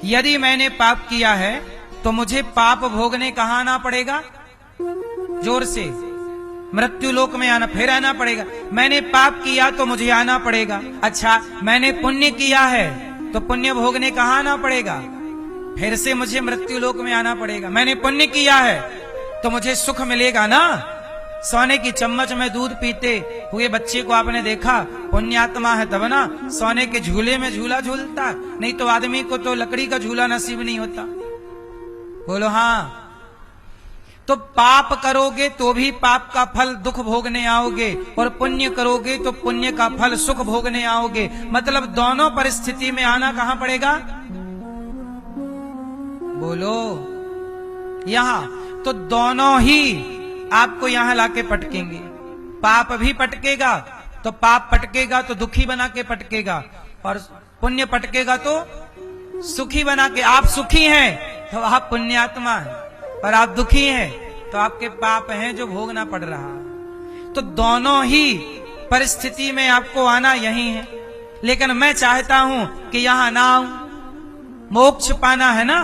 यदि मैंने पाप किया है तो मुझे पाप भोगने कहां आना पड़ेगा? जोर से, मृत्यु लोक में आना, फिर आना पड़ेगा। मैंने पाप किया तो मुझे आना पड़ेगा। अच्छा, मैंने पुण्य किया है तो पुण्य भोगने कहां आना पड़ेगा? फिर से मुझे मृत्यु लोक में आना पड़ेगा। मैंने पुण्य किया है तो मुझे सुख मिलेगा ना। सोने की चम्मच में दूध पीते हुए बच्चे को आपने देखा, पुण्यात्मा है तब ना सोने के झूले में झूला झूलता, नहीं तो आदमी को तो लकड़ी का झूला नसीब नहीं होता। बोलो हाँ। तो पाप करोगे तो भी पाप का फल दुख भोगने आओगे, और पुण्य करोगे तो पुण्य का फल सुख भोगने आओगे। मतलब दोनों परिस्थिति में आना कहां पड़ेगा? बोलो यहां। तो दोनों ही आपको यहां लाके पटकेंगे। पाप भी पटकेगा तो पाप पटकेगा तो दुखी बना के पटकेगा, और पुण्य पटकेगा तो सुखी बना के। आप सुखी हैं तो आप पुण्यात्मा हैं, और आप दुखी हैं तो आपके पाप हैं जो भोगना पड़ रहा। तो दोनों ही परिस्थिति में आपको आना यही है। लेकिन मैं चाहता हूं कि यहां ना आऊं। मोक्ष पाना है ना,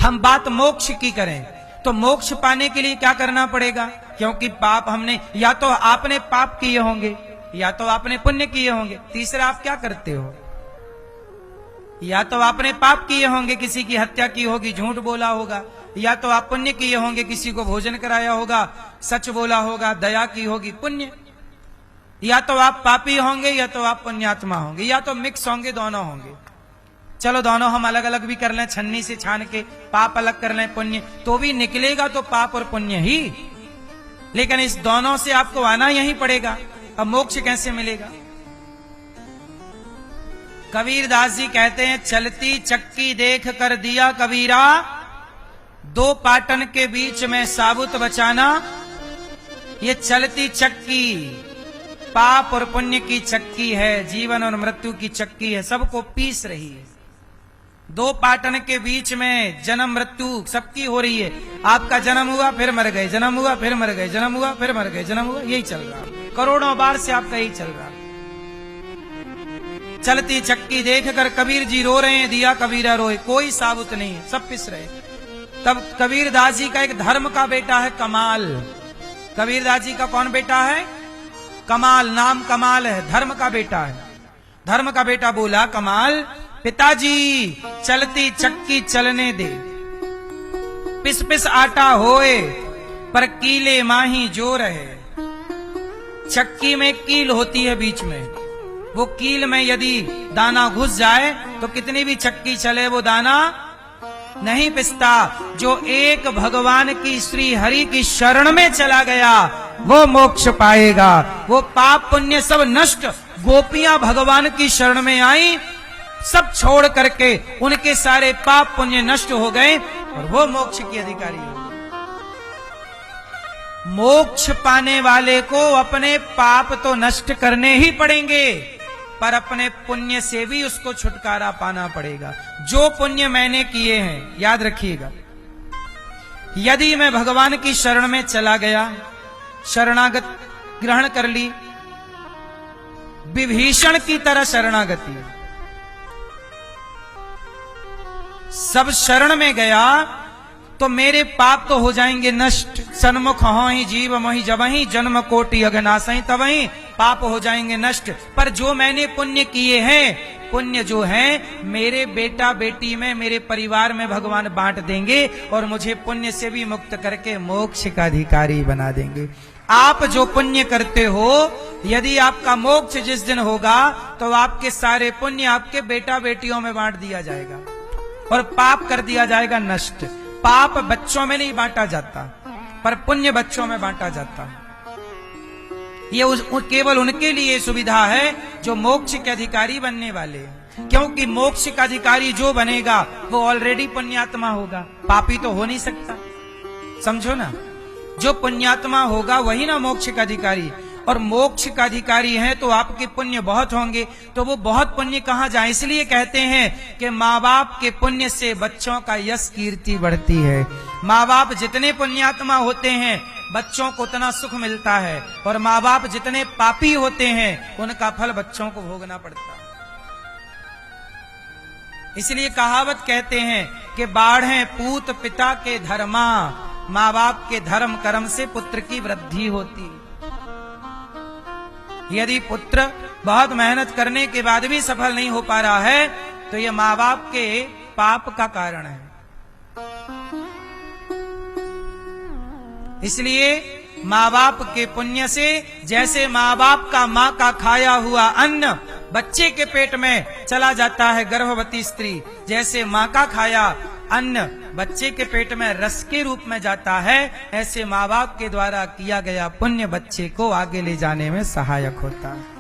हम बात मोक्ष की करें तो मोक्ष पाने के लिए क्या करना पड़ेगा? क्योंकि पाप हमने, या तो आपने पाप किए होंगे या तो आपने पुण्य किए होंगे। तीसरा आप क्या करते हो? या तो आपने पाप किए होंगे, किसी की हत्या की होगी, झूठ बोला होगा, या तो आप पुण्य किए होंगे, किसी को भोजन कराया होगा, सच बोला होगा, दया की होगी, पुण्य। या तो आप पापी होंगे या तो आप पुण्यात्मा होंगे, या तो मिक्स होंगे, दोनों होंगे। चलो दोनों हम अलग अलग भी कर लें, छन्नी से छान के पाप अलग कर लें, पुण्य, तो भी निकलेगा तो पाप और पुण्य ही। लेकिन इस दोनों से आपको आना यही पड़ेगा। अब मोक्ष कैसे मिलेगा? कबीरदास जी कहते हैं, चलती चक्की देख कर दिया कबीरा, दो पाटन के बीच में साबुत बचाना। ये चलती चक्की पाप और पुण्य की चक्की है, जीवन और मृत्यु की चक्की है, सबको पीस रही है। दो पाटन के बीच में जन्म मृत्यु सबकी हो रही है। आपका जन्म हुआ फिर मर गए, जन्म हुआ फिर मर गए, जन्म हुआ फिर मर गए, जन्म हुआ, यही चल रहा। करोड़ों बार से आपका यही चल रहा। चलती चक्की देखकर कबीर जी रो रहे हैं, दिया कबीरा रोए, कोई साबुत नहीं है, सब पिस रहे। तब कबीरदास जी का एक धर्म का बेटा है कमाल। कबीरदास जी का कौन बेटा है? कमाल। नाम कमाल है, धर्म का बेटा है। धर्म का बेटा बोला, कमाल पिताजी चलती चक्की चलने दे, पिस पिस आटा होए पर कीले माही जो रहे। चक्की में कील होती है बीच में, वो कील में यदि दाना घुस जाए तो कितनी भी चक्की चले वो दाना नहीं पिसता। जो एक भगवान की श्री हरि की शरण में चला गया वो मोक्ष पाएगा। वो पाप पुण्य सब नष्ट, गोपियां भगवान की शरण में आई, सब छोड़ करके उनके सारे पाप पुण्य नष्ट हो गए और वो मोक्ष की अधिकारी हो। मोक्ष पाने वाले को अपने पाप तो नष्ट करने ही पड़ेंगे, पर अपने पुण्य से भी उसको छुटकारा पाना पड़ेगा। जो पुण्य मैंने किए हैं, याद रखिएगा, यदि मैं भगवान की शरण में चला गया, शरणागत ग्रहण कर ली, विभीषण की तरह शरणागति, सब शरण में गया तो मेरे पाप तो हो जाएंगे नष्ट। सन्मुख हो ही जीव मोहि जबहि, जन्म कोटि अघनासहि तबहि, पाप हो जाएंगे नष्ट। पर जो मैंने पुण्य किए हैं, पुण्य जो है मेरे बेटा बेटी में, मेरे परिवार में भगवान बांट देंगे और मुझे पुण्य से भी मुक्त करके मोक्ष का अधिकारी बना देंगे। आप जो पुण्य करते हो, यदि आपका मोक्ष जिस दिन होगा तो आपके सारे पुण्य आपके बेटा बेटियों में बांट दिया जाएगा और पाप कर दिया जाएगा नष्ट। पाप बच्चों में नहीं बांटा जाता, पर पुण्य बच्चों में बांटा जाता है। ये केवल उनके लिए सुविधा है जो मोक्ष के अधिकारी बनने वाले हैं। क्योंकि मोक्ष का अधिकारी जो बनेगा वो ऑलरेडी पुण्यात्मा होगा, पापी तो हो नहीं सकता। समझो ना, जो पुण्यात्मा होगा वही ना मोक्ष का अधिकारी। और मोक्ष का अधिकारी है तो आपके पुण्य बहुत होंगे, तो वो बहुत पुण्य कहां जाए। इसलिए कहते हैं कि माँ बाप के पुण्य से बच्चों का यश कीर्ति बढ़ती है। माँ बाप जितने पुण्यात्मा होते हैं बच्चों को उतना सुख मिलता है, और माँ बाप जितने पापी होते हैं उनका फल बच्चों को भोगना पड़ता है। इसलिए कहावत कहते हैं कि बाढ़े पूत पिता के धर्मा, माँ बाप के धर्म कर्म से पुत्र की वृद्धि होती। यदि पुत्र बहुत मेहनत करने के बाद भी सफल नहीं हो पा रहा है तो यह माँ बाप के पाप का कारण है। इसलिए माँ बाप के पुण्य से, जैसे माँ बाप का माँ का खाया हुआ अन्न बच्चे के पेट में चला जाता है गर्भवती स्त्री, जैसे माँ का खाया अन्न बच्चे के पेट में रस के रूप में जाता है, ऐसे माँ बाप के द्वारा किया गया पुण्य बच्चे को आगे ले जाने में सहायक होता है।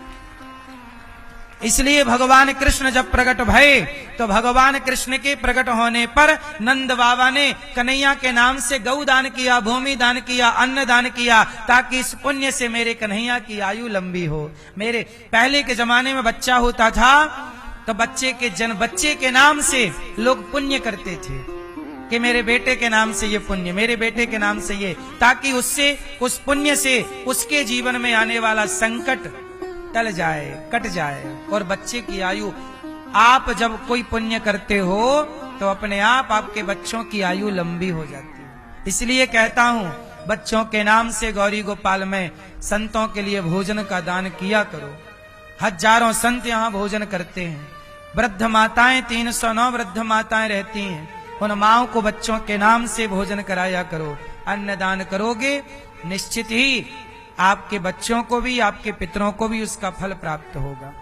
इसलिए भगवान कृष्ण जब प्रकट भये तो भगवान कृष्ण के प्रकट होने पर नंद बाबा ने कन्हैया के नाम से गौ दान किया, भूमि दान किया, अन्न दान किया, ताकि इस पुण्य से मेरे कन्हैया की आयु लंबी हो। मेरे पहले के जमाने में बच्चा होता था तो बच्चे के नाम से लोग पुण्य करते थे कि मेरे बेटे के नाम से ये पुण्य, मेरे बेटे के नाम से ये, ताकि उससे, उस पुण्य से उसके जीवन में आने वाला संकट टल जाए, कट जाए। और बच्चे की आयु, आप जब कोई पुण्य करते हो तो अपने आप आपके बच्चों की आयु लंबी हो जाती है। इसलिए कहता हूं, बच्चों के नाम से गौरी गोपाल में संतों के लिए भोजन का दान किया करो। हजारों संत यहाँ भोजन करते हैं। वृद्ध माताएं, 309 वृद्ध माताएं रहती हैं, उन माओं को बच्चों के नाम से भोजन कराया करो। अन्न दान करोगे, निश्चित ही आपके बच्चों को भी, आपके पितरों को भी उसका फल प्राप्त होगा।